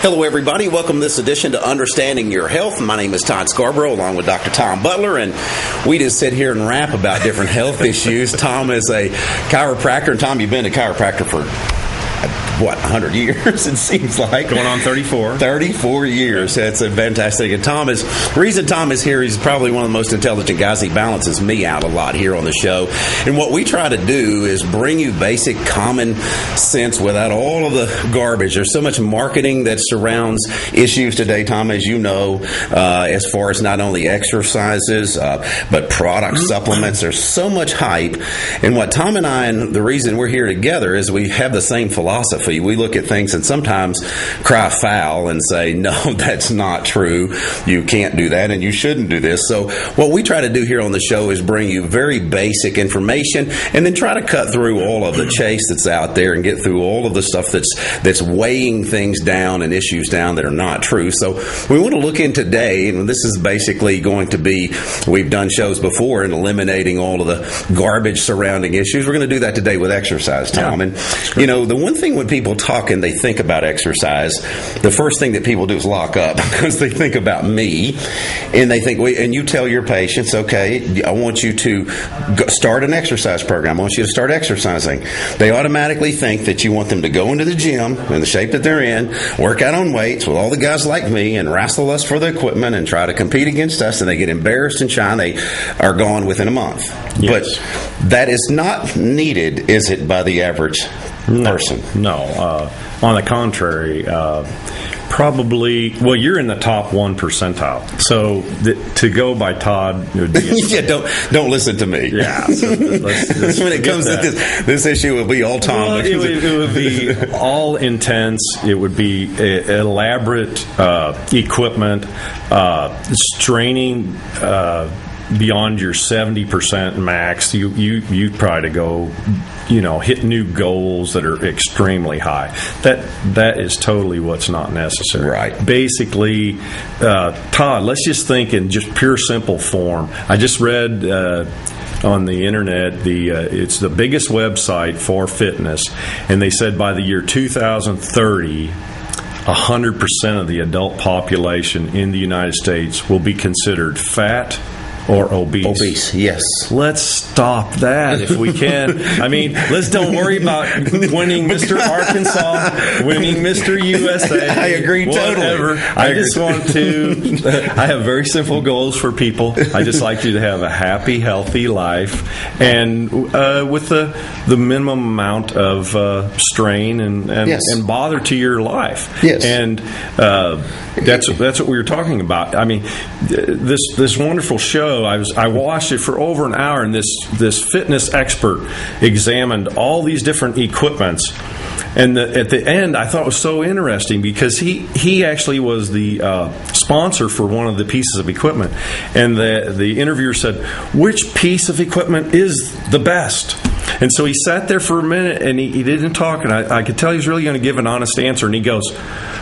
Hello, everybody. Welcome to this edition to Understanding Your Health. My name is Todd Scarborough, along with Dr. Tom Butler, and we just sit here and rap about different health issues. Tom is a chiropractor, and Tom, you've been a chiropractor for 100 years, it seems like. Going on 34. 34 years. That's fantastic. And the reason Tom is here, he's probably one of the most intelligent guys. He balances me out a lot here on the show. And what we try to do is bring you basic common sense without all of the garbage. There's so much marketing that surrounds issues today, Tom, as you know, as far as not only exercises, but product supplements. There's so much hype. And what Tom and I, and the reason we're here together, is we have the same philosophy. We look at things and sometimes cry foul and say, no, that's not true. You can't do that and you shouldn't do this. So what we try to do here on the show is bring you very basic information and then try to cut through all of the chase that's out there and get through all of the stuff that's weighing things down and issues down that are not true. So we want to look in today, and this is basically going to be, we've done shows before in eliminating all of the garbage surrounding issues. We're going to do that today with exercise, Tom. Yeah. And, you know, the one thing when people talk and they think about exercise, the first thing that people do is lock up because they think about me, and they think, and you tell your patients, okay, I want you to start an exercise program. I want you to start exercising. They automatically think that you want them to go into the gym in the shape that they're in, work out on weights with all the guys like me, and wrestle us for the equipment and try to compete against us, and they get embarrassed and shy, and they are gone within a month. Yes. But that is not needed, is it, by the average person? No. On the contrary, probably, well, you're in the top 1 percentile. So to go by Todd would be yeah, don't listen to me. Yeah. So when it comes to this issue, will be all Tom. Well, it would be all intense. It would be elaborate equipment, straining beyond your 70% max. You try to go, hit new goals that are extremely high. That is totally what's not necessary. Right. Basically, Todd, let's just think in just pure simple form. I just read on the internet, it's the biggest website for fitness, and they said by the year 2030, 100% of the adult population in the United States will be considered fat or obese. Obese, yes. Let's stop that if we can. I mean, let's don't worry about winning Mr. Arkansas, winning Mr. USA. I agree whatever. Totally. I just want to. I have very simple goals for people. I just like you to have a happy, healthy life, and with the minimum amount of strain and bother to your life. Yes. And that's what we were talking about. I mean, this wonderful show. I watched it for over an hour, and this fitness expert examined all these different equipments. And at the end, I thought it was so interesting because he actually was the sponsor for one of the pieces of equipment. And the interviewer said, which piece of equipment is the best? And so he sat there for a minute, and he didn't talk, and I could tell he was really going to give an honest answer. And he goes,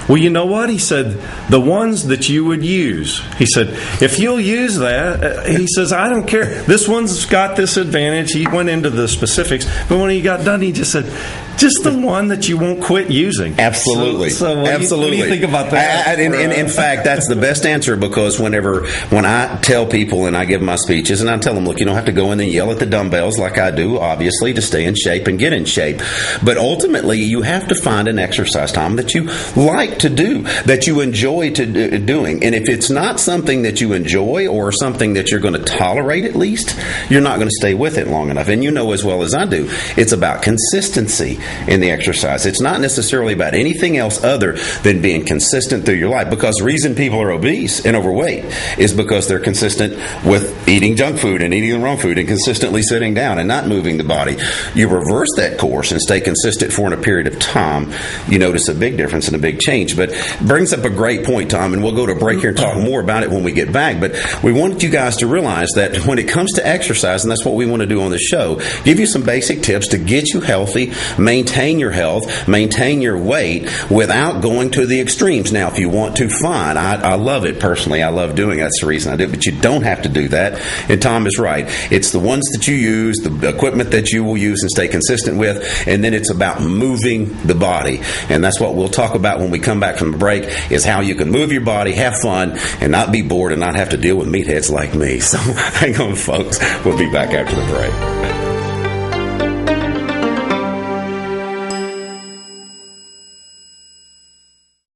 well, you know what? He said, the ones that you would use. He said, if you'll use that, he says, I don't care. This one's got this advantage. He went into the specifics. But when he got done, he just said, just the one that you won't quit using. Absolutely. So Absolutely. What do you think about that? In fact, that's the best answer, because when I tell people and I give my speeches and I tell them, look, you don't have to go in and yell at the dumbbells like I do, obviously, to stay in shape and get in shape. But ultimately, you have to find an exercise, Tom, that you like to do, that you enjoy doing. And if it's not something that you enjoy or something that you're going to tolerate, at least, you're not going to stay with it long enough. And you know as well as I do, it's about consistency in the exercise. It's not necessarily about anything else other than being consistent through your life, because the reason people are obese and overweight is because they're consistent with eating junk food and eating the wrong food and consistently sitting down and not moving the body. You reverse that course and stay consistent for a period of time, you notice a big difference and a big change. But brings up a great point, Tom, and we'll go to a break here and talk more about it when we get back. But we want you guys to realize that when it comes to exercise, and that's what we want to do on the show, give you some basic tips to get you healthy, maintain maintain your health, maintain your weight without going to the extremes. Now, if you want to, fine. I love it personally. I love doing it. That's the reason I do it. But you don't have to do that. And Tom is right. It's the ones that you use, the equipment that you will use and stay consistent with, and then it's about moving the body. And that's what we'll talk about when we come back from the break, is how you can move your body, have fun, and not be bored and not have to deal with meatheads like me. So hang on, folks. We'll be back after the break.